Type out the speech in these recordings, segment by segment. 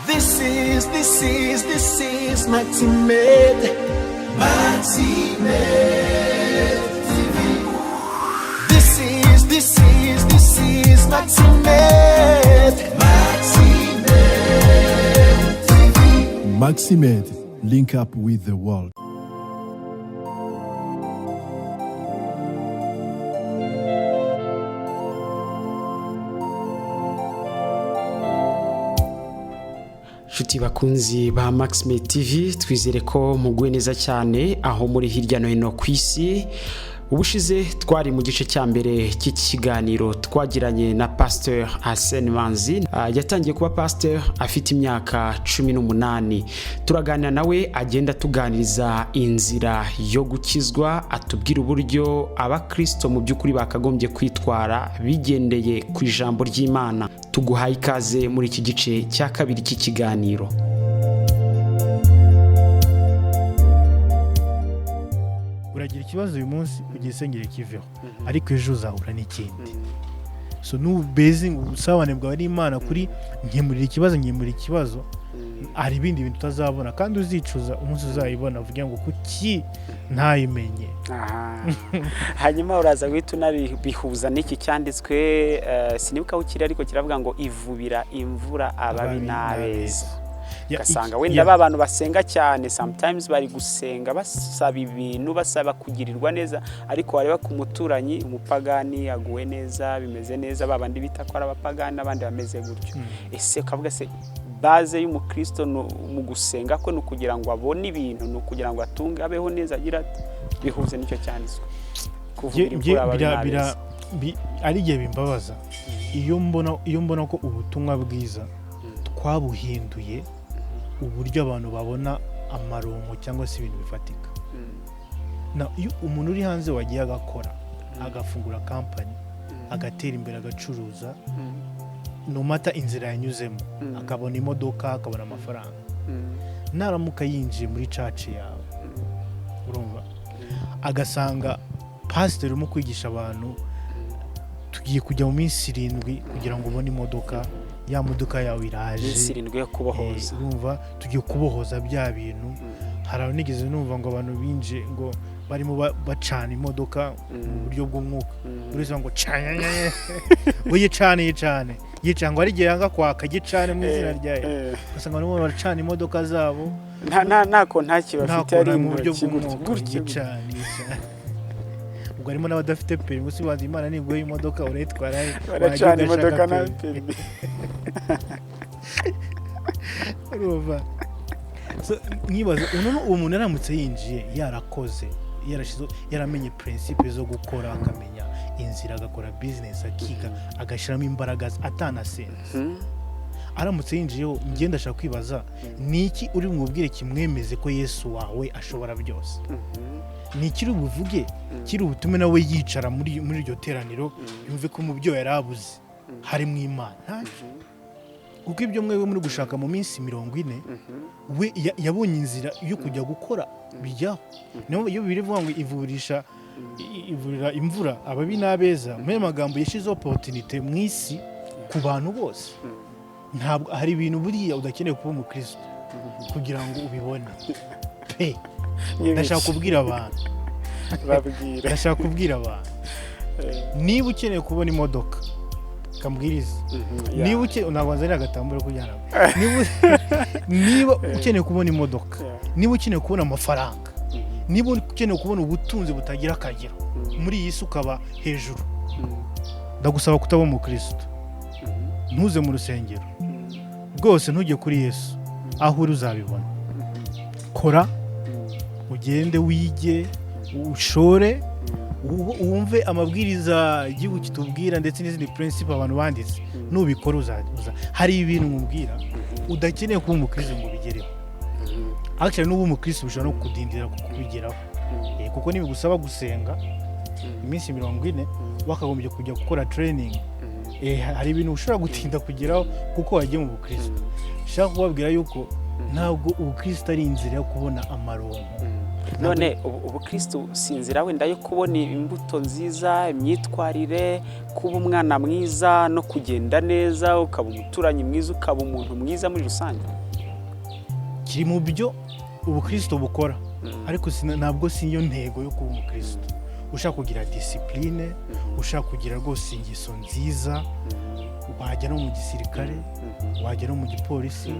This is Maximed. Maximed TV. This is Maximed. Maximed TV. Maximed, link up with the world. Shuti bakunzi ba Maximed TV, twizere ko muguwe neza cyane aho muri hirya no hino ku isi. Ubushize twari mu gice cya mbere cy'ikiganiro twagiranye na Pastor Arsene yatangiye kuba pastor afite imyaka 18. Turaganira nawe agenda tuganiriza inzira yo gukizwa, atubwira uburyo abakristo mu by'ukuri bakagombye kwitwara bigendeye ku ijambo ry'Imana. Tuguhaye ikaze muri iki gice cya kabiri cy'ikiganiro. Uragira ikibazo uyu munsi ugisengere kiveho, ariko ejo uzahura n'ikindi. So n'ubezi ubusabane bwawe n'Imana kuri nkemurira ikibazo, hari ibindi bintu utazabona kandi uzicuza umunsi uzayibona, uvuga ngo kuki ntayimenye. Hanyuma uraza guhita unabihuza n'iki cyanditswe, sinibuka ukiri ariko kiravuga ngo ivubira imvura ababi n'abeza. Gasanga wenda abantu basenga cyane, sometimes bari gusenga basaba ibintu, basaba kugirirwa neza, ariko wareba ku muturanyi umupagani aguwe neza, bimeze neza, babandi bita ko ari abapagani abandi bameze gutyo. Ese ukavuga se base y'umukristo mu gusenga ko no kugira ngo abone ibintu, no kugira ngo atunge abeho neza, agira ati bihuze nicyo cyanditswe. Kuvugira ari gihe bimbabaza iyo mbona ko ubutumwa bwiza twabuhinduye uburyo abantu babona amaronko cyangwa se ibintu bifatika. Na iyo umuntu uri hanze wagiye agakora, agafungura company, agatera imbere, agacuruza, no mata inzira yanyuzemo, akabona imodoka, akabona amafaranga, naramuka yinjiye muri church yawe, urumva agasanga pastor mu kwigisha abantu tugiye kujya mu minsi 7 kugira ngo ubone imodoka, ya modoka yawe iraje, minsi 7 yo kubohoza, urumva tugiye kubohoza bya bintu. Haraho nigeze numva ngo abantu binje ngo barimo bacana imodoka mu buryo bw'umwuka, uretse ngo canye oye cyane yicanga ari gihe yanga kwaka gicane mu izina ryayo, gasanga n'umuntu bacana imodoka zabo ntako bafite ari mu buryo bw'umwuka gicane. Ubwo harimo n'abadafite perimi, gusa bazi Imana nibwo y'imodoka uretwara baracana imodoka na perimi. Urumva so nkibaza umuntu aramutse yinjiye yarakoze, yaramenye principe zo gukora, akamenya inzira, agakora business, akiga, agashiramo imbaraga atanasenze, aramutse yinjiyeho ngenda ashaka kwibaza niki uri mubwire kimwemeze ko Yesu wawe ashobora byose. Niki uri buvuge kiri ubutume nawe yicara muri iryo teraniro yumve ko mu byo yarabuze hari mu Imana. Kuko ibyo mwewe muri gushaka mu minsi 40 we yabonye inzira yo kujya gukora bijyaho. Niyo iyo birivuga ngo ivurira imvura ababi n'abeza, mu magambo yashize opportunity mu isi ku bantu bose. Ntabwo hari ibintu buriya udakeneye kuba umukristo kugira ngo ubibone. Ndashaka kubwira abantu niba ukeneye kubona imodoka kambwiriza, niba ukeneye unabanza agatambura kujyana, niba ukeneye kubona imodoka, niba ukeneye kubona amafaranga, niba ukeneye kubona ubutunzi butagira akagero muri iyi si ukaba hejuru, ndagusaba kutaba umukristo. Ntuze mu rusengero rwose, ntujye kuri Yesu, aho uri uzabibona. Kora, ugende wige, ushore, wumve amabwiriza igihugu kitubwira ndetse n'izindi principe abantu banditse, nubikora uza. Hari ibintu mubwira udakeneye kuba umukristo ngo bigereho. Actually n'ubu umukristo ushobora no kudindira kubigeraho, kuko nibigusaba gusenga iminsi 40 wakagombye kujya gukora training. Hari ibintu ushobora gutinda kugeraho kuko wagiye mu bukristo. Shaka kubabwira yuko ntabwo ubukristo ari inzira yo kubona amaronko, none ubukristo sinzira wenda yo kubona imbuto nziza, imyitwarire, kuba umwana mwiza no kugenda neza, ukaba umuturanyi mwiza, ukaba umuntu mwiza muri rusange. kiri mu byo ubukristo bukora, ariko ntabwo si yo ntego yo kuba umukristo. Ushaka kugira discipline, ushaka kugira rwose ingeso nziza, wajya no mu gisirikare, wajya no mu gipolisi,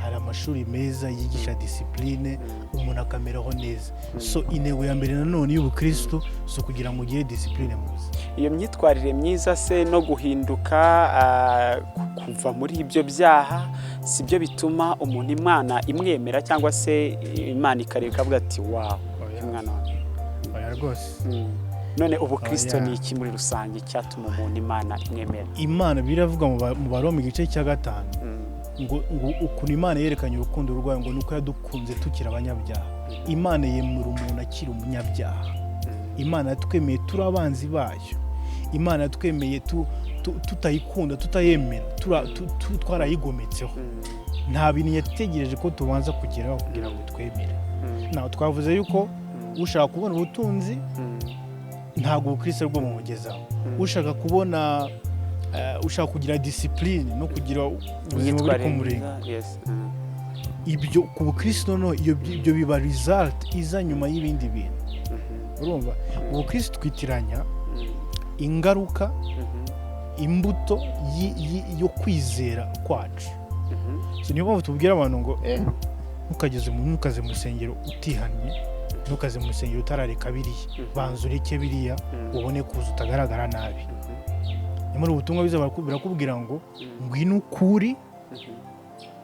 hari amashuri meza yigisha discipline, umuntu akameraho neza. So intego ya mbere nanone y'ubukristo so kugira ngo ugire discipline mu buzima. Iyo myitwarire myiza se no guhinduka kuva muri ibyo byaha sibyo bituma umuntu Imana imwemera, cyangwa se Imana ikareba ikavuga ati wow, umwana wawe. Oya rwose. None ubukristo ni iki muri rusange cyatuma umuntu Imana imwemera? Imana biravuga mu Baroma igice cya 5 ngo ukuntu Imana yerekanye urukundo rwayo ngo nuko yadukunze tukira abanyabyaha. Imana yemura umuntu akiri umunyabyaha. Imana yatwemeye turi abanzi bayo. Imana yatwemeye tutayikunda, tutayemera, twarayigometseho. Nta bintu yategereje ko tubanza kugeraho kugira ngo twemere. Naho twavuze yuko ushaka kubona ubutunzi ntabwo ubukristo bwo mumugezaho. Ushaka kubona ushaka kugira discipline no kugira ubuzima buri ku murongo. Ibyo ku bukristo no ibyo biba result iza nyuma y'ibindi bintu. Urumva ubukristo twitiranya ingaruka, imbuto yo kwizera kwacu. So niyo mpamvu tubwira abantu ngo ntukaze mu rusengero utihannye, ntukaze mu rusengero utarareka biriya, banza ureke biriya ubone kuza utagaragara nabi. Nyamara ubutumwa biza barakubwira ngo ngwino ukuri,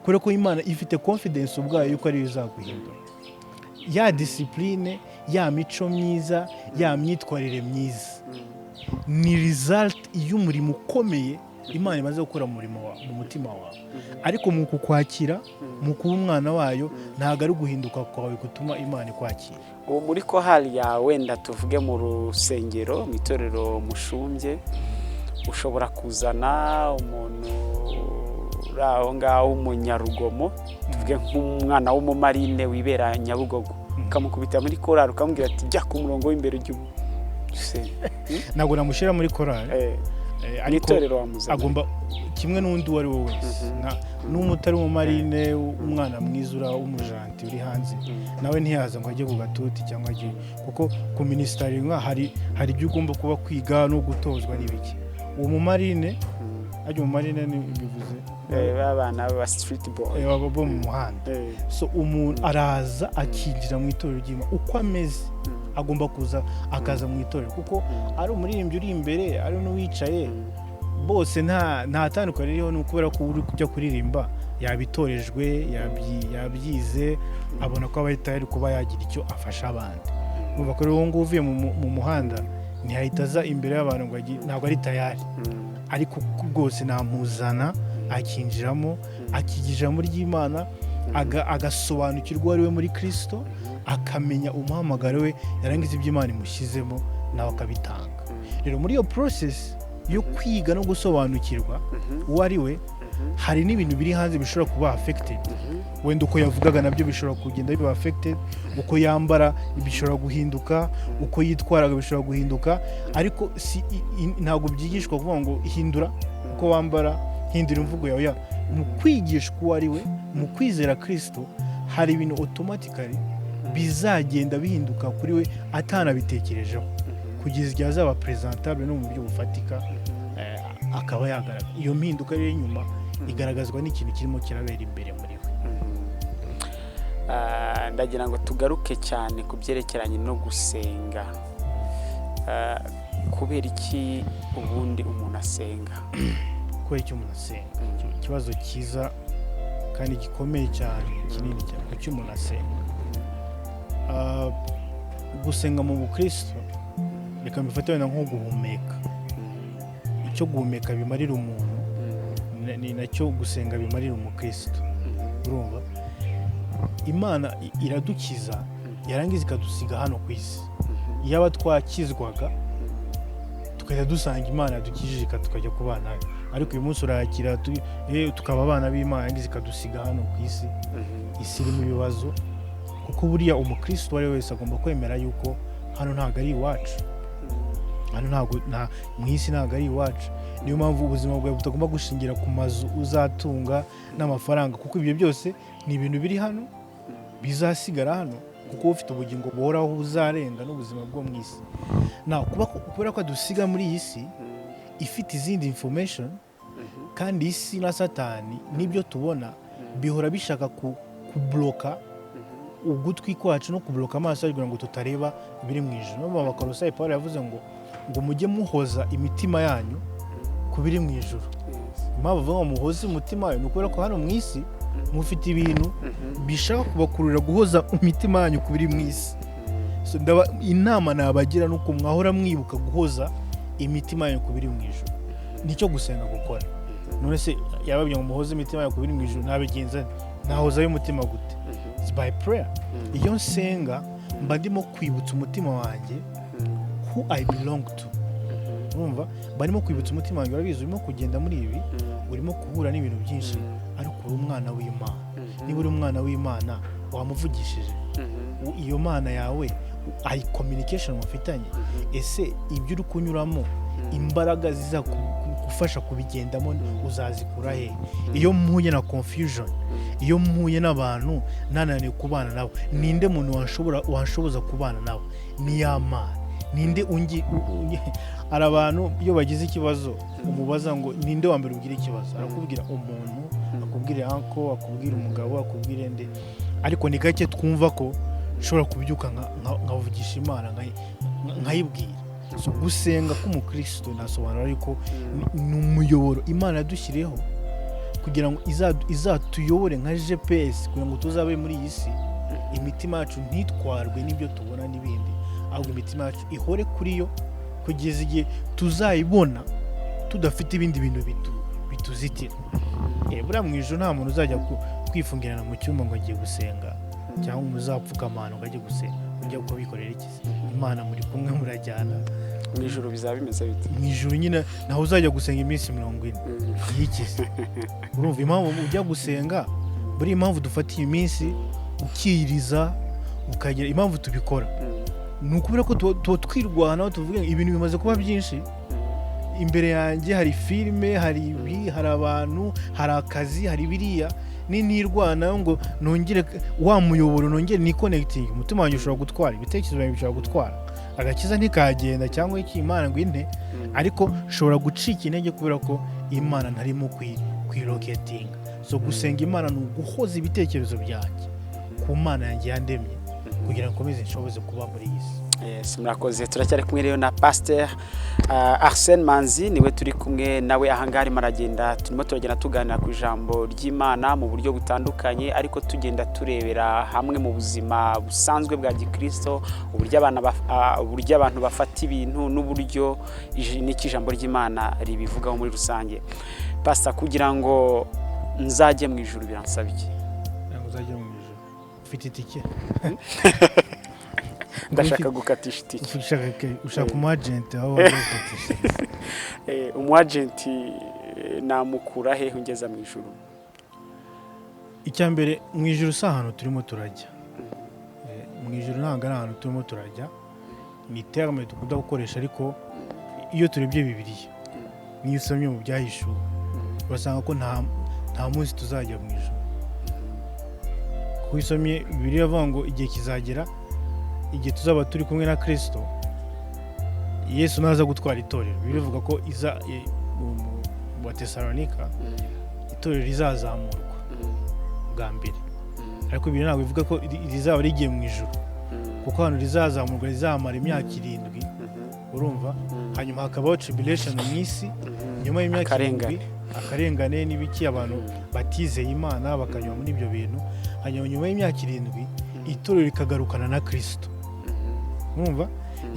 kubera ko Imana ifite confidence ubwayo yuko ari izaguhindura. Ya discipline, ya mico myiza, ya myitwarire myiza ni result y'umurimo ukomeye Imana imaze gukora mu mutima wawe. Ariko mu kukwakira, mu kuba umwana wayo, ntabwo ari guhinduka kwawe gutuma Imana ikwakira. Uwo muri ko hali yawe wenda tuvuge mu rusengero, mu itorero mushumbye, ushobora kuzana umuntu uraho ngaho w'umunyarugomo, tuvuge nk'umwana w'umumarine wibera Nyabugogo, ukamukubita muri korali ukamubwira ati jya ku murongo w'imbere ujye ntabwo namushyira muri korali. Ariko agomba kimwe n'undi uwo ari we wese, n'umutari w'umumarine, umwana mwiza w'umujanti uri hanze, nawe ntiyaza ngo ajye ku gatuti cyangwa ajye, kuko ku minisitari hari ibyo ugomba kuba kwiga no gutozwa n'ibiki. Uwo mumarine umumarine ni bivuze abana ba street boy bo mu muhanda. So umuntu araza akinjira mu itorero ry'Imana uko ameze, agomba kuza akaza mu itorero, kuko ari umuririmbyi uri imbere, ari n'uwicaye, bose nta tandukanye ririho. Ni kubera ko uri kujya kuririmba yabitorejwe, yabyize, abona ko abahita ari kuba yagira icyo afasha abandi. Numva ko rero ngo uvuye mu muhanda ntihahita aza imbere y'abantu ngo ntabwo ari tayari, ariko rwose namuzana akinjiramo, akigira ijambo ry'Imana, agasobanukirwa ari we muri Kristo, akamenya umuhamagaro we, yarangiza ibyo Imana imushyizemo nawe akabitanga. Rero muri iyo process yo kwiga no gusobanukirwa uwo ari we, hari n'ibintu biri hanze bishobora kuba affected. Wenda uko yavugaga nabyo bishobora kugenda biba affected, uko yambara bishobora guhinduka, uko yitwaraga bishobora guhinduka, ariko ntabwo byigishwa kuvuga ngo hindura uko wambara, hindura imvugo yawe. Mu kwigishwa uwo ari we, mu kwizera Kristo, hari ibintu automatically bizagenda bihinduka kuri we atanabitekerejeho, kugeza igihe azaba presentable no mu buryo bufatika, akaba yagaragara. Iyo mpinduka rero inyuma igaragazwa n'ikintu kirimo kirabera imbere muri we. Ndagira ngo tugaruke cyane ku byerekeranye no gusenga. Kubera iki ubundi umuntu asenga? Kubera iki umuntu asenga? Ikibazo cyiza kandi gikomeye cyane, kinini cyane. Kuki umuntu asenga? Gusenga mu bukristo, reka mbifate wenda nko guhumeka. Icyo guhumeka bimarira umuntu ni nacyo gusenga bimarira umukristo. Urumva Imana iradukiza, yarangiza ikadusiga hano ku isi. Yaba twakizwaga tukajya dusanga Imana yadukijije tukajya kubana nayo, ariko uyu munsi urakira tukaba abana b'Imana, yarangiza ikadusiga hano ku isi. Isi irimo ibibazo, kuko buriya umukristo wari wese agomba kwemera yuko hano ntabwo ari iwacu, hano ntabwo mu isi ntabwo ari iwacu. Niyo mpamvu ubuzima bwawe butagomba gushingira ku mazu uzatunga n'amafaranga, kuko ibyo byose ni ibintu biri hano bizasigara hano, kuko ufite ubugingo buhoraho buzarenga n'ubuzima bwo mu isi. Kubera ko dusiga muri iyi si ifite izindi information, kandi isi na satani n'ibyo tubona bihora bishaka kubloka ugutwi kwacu no kubloka amaso kugira ngo tutareba ibiri mu ijuru. No Abakolosayi Pawulo yavuze ngo mujye muhoza imitima yanyu ku biri mu ijuru. Impamvu bavuga ngo muhoze umutima wanyu ni ukubera ko hano mu isi mufite ibintu bishaka kubakurura guhoza imitima yanyu ku biri mu isi. So inama nabagira nuko mwahora mwibuka guhoza imitima yanyu ku biri mu ijuru. Nicyo gusenga gukora. None se yababye ngo muhoze imitima yanyu ku biri mu ijuru, nabigenza nahoza y'umutima gute? It's by prayer. Iyo nsenga mba ndimo kwibutsa umutima wanjye who I belong to. Urumva barimo kwibutsa umutima wanjye, urabizi urimo kugenda muri ibi, urimo kuhura n'ibintu byinshi, ariko uri umwana w'Imana. Niba uri umwana w'Imana wamuvugishije, iyo mana yawe ari communication mufitanye, ese ibyo uri kunyuramo imbaraga ziza gufasha kubigendamo uzazikura he? Iyo mpuye na confusion, iyo mpuye n'abantu nananiwe kubana nabo, ninde muntu washoboza kubana nabo? Ni ya Mana. Ninde ari abantu iyo bagize ikibazo umubaza ngo ninde wa mbere ugira ikibazo, arakubwira umuntu, akubwira uncle, akubwira umugabo, akubwira nde. Ariko ni gake twumva ko ushobora kubyuka nkavugisha Imana nkayibwira. So gusenga k'umukristo nasobanura ariko ni umuyoboro Imana yadushyiriyeho kugira ngo izatuyobore nka GPS, kugira ngo tuzabe muri iyi si imitima yacu ntitwarwe n'ibyo tubona n'ibindi, ahubwo imitima yacu ihore kuri yo kugeza igihe tuzayibona tudafite ibindi bintu bituzitira. Buriya mu ijuru nta muntu uzajya kwifungirana mu cyumba ngo agiye gusenga, cyangwa umuzapfukamana ngo ajye gusenga. Ujya kubikorera iki? Imana muri kumwe murajyana. Mu ijuru bizaba bimeze bite? Mu ijuru nyine naho uzajya gusenga iminsi 40 yikize. Urumva impamvu ujya gusenga, buri impamvu dufatiye iminsi ukiriza ukagira impamvu tubikora. Ni ukubera ko twirwana tuvuga ibintu bimaze kuba byinshi. Imbere yanjye hari filime, hari abantu, hari akazi, hari biriya. Nirwana ngo nongere wa muyoboro, nongere ni connecting. Umutima wanjye ushobora gutwara, ibitekerezo byanjye bishobora gutwara, agakiza ntikagenda cyangwa iki Imana ngo inte, ariko ushobora gucika intege kubera ko Imana ntarimo kwiroketing. So gusenga Imana ni uguhoza ibitekerezo byanjye ku Mana yanjye yandemye kugira ngo nkomeze nshoboze kuba muri iyi si. Yes, murakoze. Turacyari kumwe rero na Pastor Arsene Manzi, niwe turi kumwe nawe ahangari maragenda, turimo turagenda tuganira ku ijambo ry'Imana mu buryo butandukanye, ariko tugenda turebera hamwe mu buzima busanzwe bwa gikristo, uburyo abantu bafata ibintu n'uburyo n'ikijambo ry'Imana ribivugaho muri rusange. Pastor, kugira ngo nzajye mu ijuru biransaba iki? Uzajye mu ijuru ufite itike? Ndashaka gukatisha itike. Ushaka umwagenti aho wagukatisha? Umwagenti namukura he ungeza mu ijuru? Icyambere mu ijuru si ahantu turimo turajya. Mu ijuru ntabwo ari ahantu turimo turajya, ni terme dukunda gukoresha, ariko iyo turebye Bibiliya niyo usomye mu byahishuwe urasanga ko nta munsi tuzajya mu ijuru. Kuko usomye Bibiliya avuga ngo igihe kizagera igihe tuzaba turi kumwe na Kristo, Yesu naza gutwara itorero. Bivuga ko mu Batesalonika itorero rizazamurwa bwa mbere, ariko ibyo ntabwo bivuga ko rizaba rigiye mu ijuru, kuko hano rizazamurwa rizamara imyaka 7. Urumva? Hanyuma hakabaho tribulation mu isi, nyuma y'imyaka 7 akarengane n'ibiki, abantu batizeye Imana bakanywa muri ibyo bintu. Hanyuma nyuma y'imyaka 7 itorero rikagarukana na Kristo. Urumva?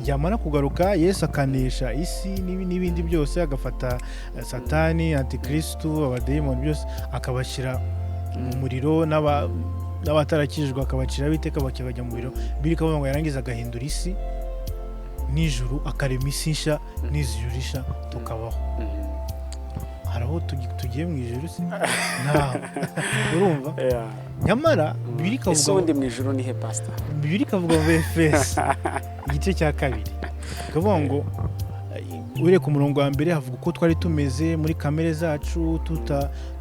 Ryamara kugaruka Yesu akanesha isi n'ibindi byose, agafata Satani, Antikristo, abadayimoni byose akabashyira mu muriro, n'abatarakijijwe akabacira biteka bakibajya mu muriro. Birikavuga ngo yarangiza agahindura isi n'ijuru, akarema isi nshya n'ijuru rishya tukabaho. haraho tugiye mu ijuru se nta urumva nyamara bibiri kavuga ese ubundi mu ijuru ni he pastor bibiri kavuga mu Efeso igice cya 2 kavuga ngo ure ku murongo wa mbere havuga ko twari tumeze muri kamere zacu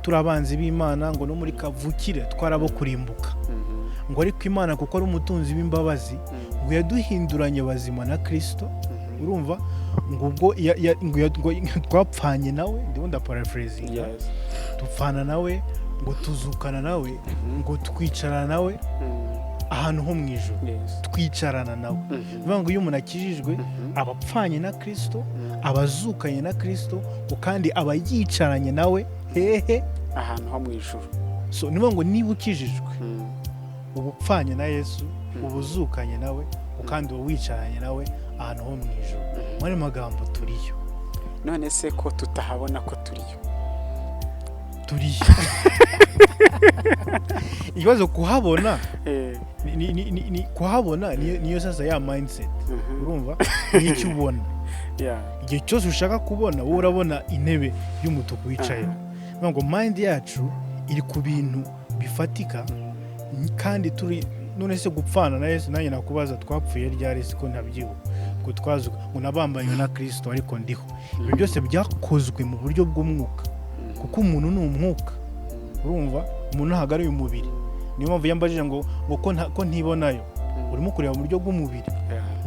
turabanzi b'Imana ngo no muri kavukire twarabo kurimbuka ngo ariko Imana kuko ari umutunzi w'imbabazi ngo yaduhinduranye bazima na Kristo urumva ngo ubwo twapfanye nawe ndabona paraphrasing tupfana nawe ngo tuzukana nawe ngo twicarana nawe ahantu ho mu ijuru twicarana nawe bivuga ngo iyo umuntu akijijwe abapfanye na Kristo abazukanye na Kristo kandi aba yicaranye nawe hehe ahantu ho mu ijuru so niba ngo niba ukijijwe ubupfanye na Yesu ubuzukanye nawe kandi wicaranye nawe ahantu ho mu ijuru muri magambo turiyo none se ko tutahabona ko turiyo ikibazo kuhabona kuhabona niyo sasa ya mindset urumva n'icyo ubona igihe cyose ushaka kubona wowe urabona intebe y'umutuku wicaye ngo mind yacu iri ku bintu bifatika kandi turi none se gupfana na Yesu nanjye nakubaza twapfuye ryari siko ntabyibuka ngo twazuka ngo nabambanywe na Kristo ariko ndiho ibyo byose byakozwe mu buryo bw'umwuka kuko umuntu ni umwuka urumva umuntu hagari umubiri niyo mpamvu yambajije ngo ko ntibonayo urimo kureba mu buryo bw'umubiri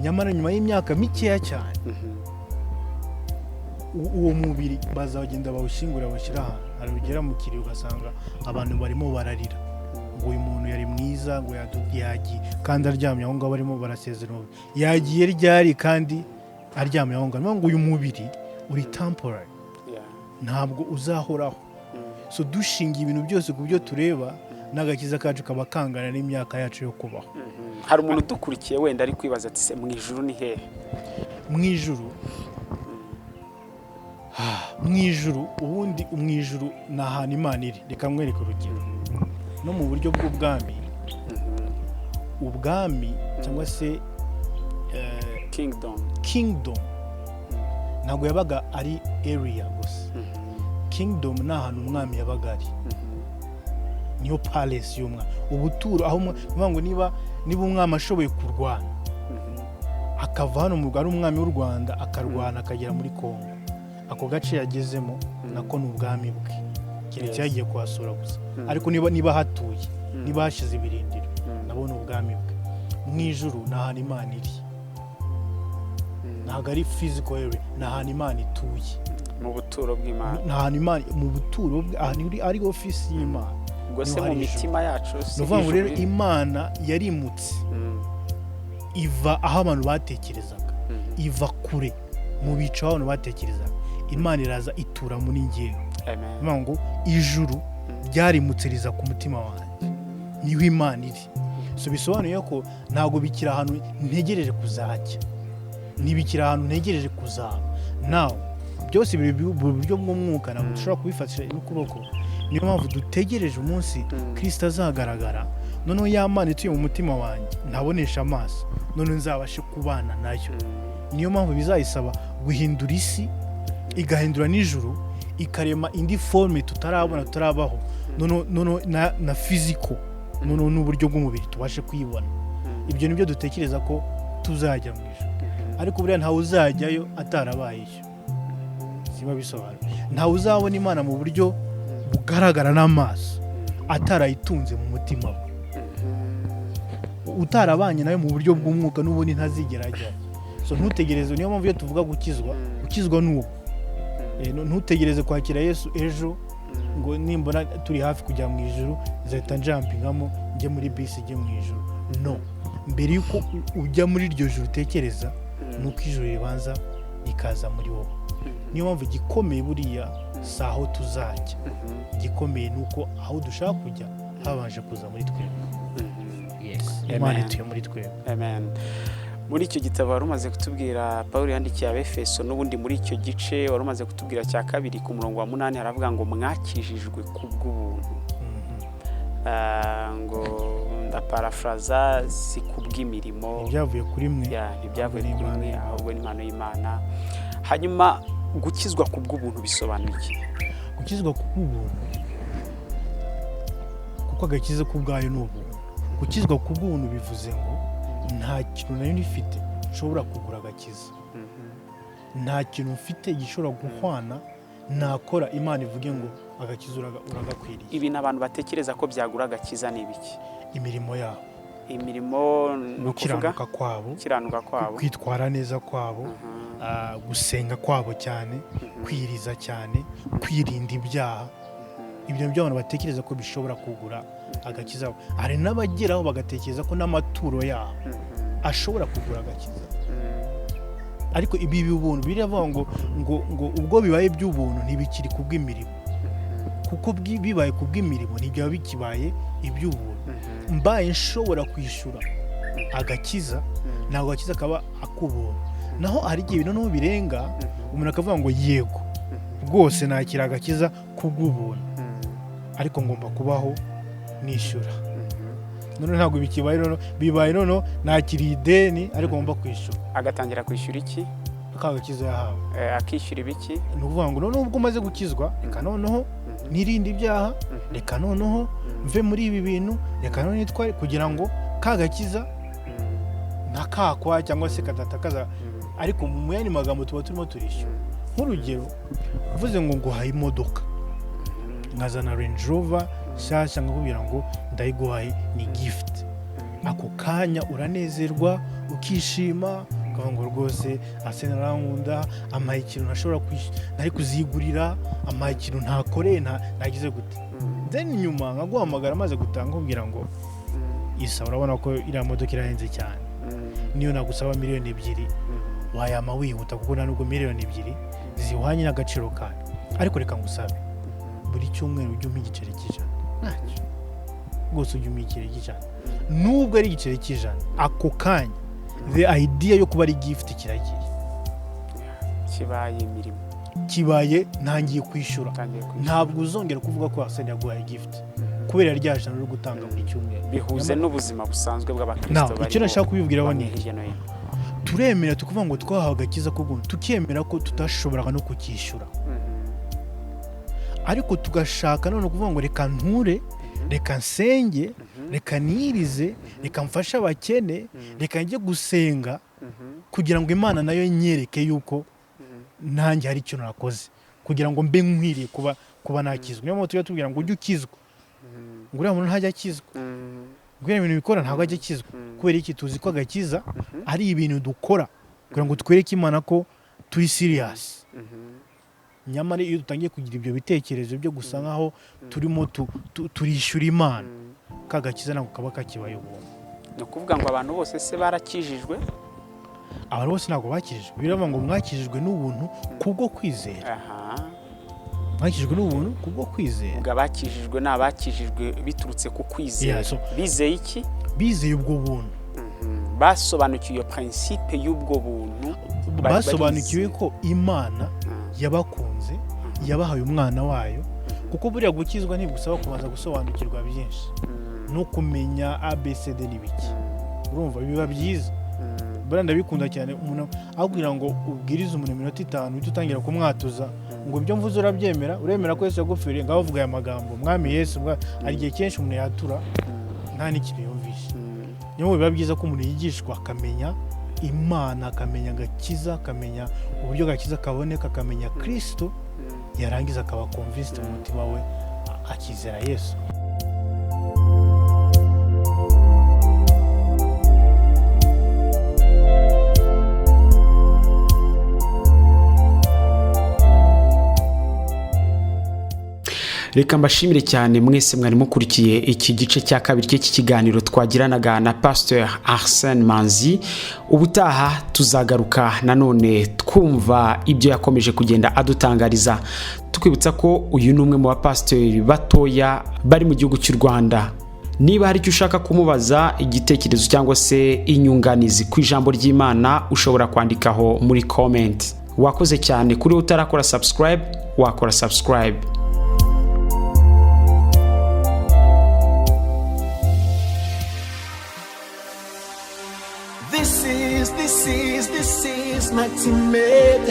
nyamara nyuma y'imyaka mikeya cyane uwo mubiri bazagenda bawushingura bashyira ahantu ugera mu kiriyo ugasanga abantu barimo bararira ngo uyu muntu yari mwiza ngo yagiye kandi aryamye aho ngaho barimo barasezera yagiye ryari kandi aryamye aho ngaho ngo uyu mubiri uri temporary ntabwo uzahoraho so dushingiye ibintu byose ku byo tureba n'agakiza kacu kaba kangana n'imyaka yacu yo kubaho hari umuntu udukurikiye wenda ari kwibaza ati se mu ijuru ni hehe mu ijuru ubundi mu ijuru ni ahantu Imana iri reka mwereke urugero no mu buryo ubwami cyangwa se kingdom ntabwo yabaga ari area gusa kingdom ni ahantu umwami yabaga ari niyo palace y'umwami ubuturo aho ngo niba umwami ashoboye kurwana akava hano mu Rwanda umwami w'u Rwanda akarwana akagera muri Kongo ako gace yagezemo nako ni ubwami bwe keretse yagiye kuhasura gusa ariko niba hatuye niba hashize ibirindiro nabona ubwami bwe mu ijuru ni ahantu Imana iri ntabwo ari physical area ni ahantu Imana ituye mu buturo bw'Imana ni ahantu Imana mu buturo ari office y'Imana ubwo se mu mitima yacu si uvuga rero Imana yarimutse iva aho abantu batekerezaga iva kure mu bico aho abantu batekerezaga Imana iraza itura muri ngewe bivuga ngo ijuru ryarimutse riza ku mutima wanjye niho Imana iri so bisobanuye ko ntabwo bikira ahantu ntegereje kuzajya ntibikira ahantu ntegereje kuzaba nawe byose biri mu buryo bw'umwuka ntabwo dushobora kubifatisha n'ukuboko niyo mpamvu dutegereje umunsi Kristo azagaragara noneho ya Mana ituye mu mutima wanjye ntabonesha amaso noneho nzabashe kubana nayo niyo mpamvu bizayisaba guhindura isi igahindura n'ijuru ikarema indi forme tutarabaho noneho na physical noneho n'uburyo bw'umubiri tubashe kuyibona ibyo nibyo dutekereza ko tuzajya mu ijuru ariko buriya ntawe uzajyayo atarabayeyo siba bisobanura ntawe uzabona Imana mu buryo bugaragara n'amaso atarayitunze mu mutima we utarabanye nayo mu buryo bw'umwuka n'ubundi ntazigera ajyayo so ntutegereze niyo mpamvu iyo tuvuga gukizwa n'ubu ntutegereze kwakira Yesu ejo ngo nimbona turi hafi kujya mu ijuru nzahita njampingamo njye muri bisi ijye mu ijuru no mbere yuko ujya muri iryo juru utekereza nuko ijuru ribanza rikaza muri wowe niyo mpamvu igikomeye buriya si aho tuzajya igikomeye ni uko aho dushaka kujya habanje kuza muri twebwe Imana ituye muri twebwe muri icyo gitabo wari umaze kutubwira Pawulo yandikiye Abefeso n'ubundi muri icyo gice wari umaze kutubwira cya 2 ku murongo wa 8 haravuga ngo mwakijijwe kubw'ubuntu ngo ndaparafraza si kubw'imirimo ibyavuye kuri mwe ibyavuye kuri mwe ahubwo ni impano y'Imana hanyuma gukizwa kubw'ubuntu bisobanuye iki gukizwa k'ubuntu, kuko agakiza k'ubwayo ni ubuntu. Gukizwa k'ubuntu bivuze ngo nta kintu nayo nifite nshobora kugura agakiza, nta kintu mfite gishobora guhwana nakora Imana ivuge ngo agakiza uragakwiriye. Ibintu abantu batekereza ko byagura agakiza ni ibiki? Imirimo yabo, imirimo, gukiranuka kwabo, kwitwara neza kwabo, gusenga kwabo cyane, kwiriza cyane, kwirinda ibyaha. Ibyo byo abantu batekereza ko bishobora kugura agakiza. Hari n'abageraho bagatekereza ko n'amaturo yabo ashobora kugura agakiza. Ariko ibi b'ubuntu biravuga ngo ubwo bibaye by'ubuntu ntibikiri kubw'imirimo, kuko bibaye kubw'imirimo ntibyaba bikibaye iby'ubuntu. Mbaye nshobora kwishyura agakiza, ntabwo agakiza kaba akubuntu. Naho hari igihe noneho birenga umuntu akavuga ngo yego rwose nakira agakiza kubw'ubuntu, ariko ngomba kubaho nishyura. None ntabwo bikibaye, noneho bibaye noneho nakiriye ideni ariko ngomba kwishyura. Agatangira kwishyura iki? Agakiza yahawe. Akishyura ibiki? Ni ukuvuga ngo noneho ubwo umaze gukizwa, reka noneho nirinde ibyaha, reka noneho mve muri ibi bintu, reka noneho nitware kugira ngo kagakiza ntakakwa cyangwa se kadatakaza. Ariko mu yandi magambo tuba turimo turishyura. Nk'urugero uvuze ngo nguhaye imodoka, nkazana Range Rover nshyashya nkakubwira ngo ndayiguhaye ni gift, ako kanya uranezerwa ukishima, ukavuga ngo rwose Arsene arankunda, amaye ikintu ntashobora ntari kuzigurira, amaye ikintu ntakoreye nagize gute. Then nyuma nkaguhamagara amaze gutanga nkubwira ngo isa urabona ko iriya modoka irahenze cyane, niyo nagusaba miliyoni 2 wayama wihuta, kuko nta nubwo miliyoni 2 zihwanye n'agaciro kayo. Ariko reka ngusabe buri cyumweru ujye umpa igiceri cy'ijana, ntacyo rwose ujye umpa igiceri cy'ijana, nubwo ari igiceri cy'ijana. Ako kanya the idea yo kuba ari gift kiragiye, kibaye imirimo, kibaye ntangiye kwishyura. Ntabwo uzongera kuvuga ko Arsene yaguhaye gift kubera rya jana ryo gutanga buri cyumweru. Bihuze n'ubuzima busanzwe bw'abakristo bari. Icyo nashaka kubibwiraho ni turemera tukuvuga ngo twahawe agakiza k'ubuntu, tukemera ko tutashoboraga no kukishyura, ariko tugashaka none kuvuga ngo reka nture, reka nsenge, reka nirize, reka mfashe abakene, reka njye gusenga kugira ngo Imana nayo nyereke yuko nanjye hari icyo nakoze, kugira ngo mbe nkwiriye kuba nakizwa. Niyo mpamvu tujya tubwira ngo ujye ukizwa, ngo uriya muntu ntajya akizwa, ngo ibintu bikora ntabwo ajya akizwa. Kubera iki? Tuzi ko agakiza ari ibintu dukora kugira ngo twereke Imana ko turi serious. Nyamara iyo dutangiye kugira ibyo bitekerezo byo gusa nkaho turimo turishyura Imana, kagakiza ntabwo kaba kakibaye ubuntu. Ni ukuvuga ngo abantu bose se barakijijwe? Abantu bose ntabwo bakijijwe. Biravuga ngo mwakijijwe n'ubuntu kubwo kwizera. Mwakijijwe n'ubuntu kubwo kwizera. Ubwo abakijijwe ni abakijijwe biturutse ku kwizera. Bizeye iki? Bizeye ubwo buntu. Basobanukiwe iyo principe y'ubwo buntu. Basobanukiwe ko Imana yabakunze, yabahaye umwana wayo, kuko buriya gukizwa ntibusaba kubanza gusobanukirwa byinshi no kumenya ABCD n'ibiki. Urumva biba byiza. Baranda bikunda cyane umuntu akubwira ngo ubwirize umuntu 5 minutes utangira kumwatuza ngo ibyo mvuze urabyemera, uremera ko Yesu yagupfiriye, ngaho uvuga aya magambo mwami Yesu. Ari gihe kenshi umuntu yatura nta n'ikintu yumvishe. Niyo biba byiza ko umuntu yigishwa akamenya Imana, akamenya agakiza, akamenya uburyo agakiza kaboneka, akamenya Kristo, yarangiza akaba convinced mu mutima we akizera Yesu. Reka mbashimire cyane mwese mwari mukurikiye iki gice cya kabiri cy'iki kiganiro twagiranaga na Pastor Arsene Manzi. Ubutaha tuzagaruka nanone twumva ibyo yakomeje kugenda adutangariza, tukwibutsa ko uyu ni umwe mu bapastori batoya bari mu gihugu cy'u Rwanda. Niba hari icyo ushaka kumubaza, igitekerezo cyangwa se inyunganizi ku ijambo ry'Imana, ushobora kwandikaho muri comment. Wakoze cyane. Kuri utarakora subscribe, wakora subscribe. This is Maximed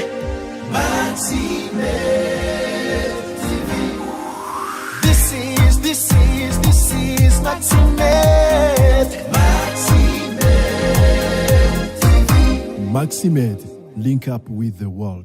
TV. Maximed, link up with the world.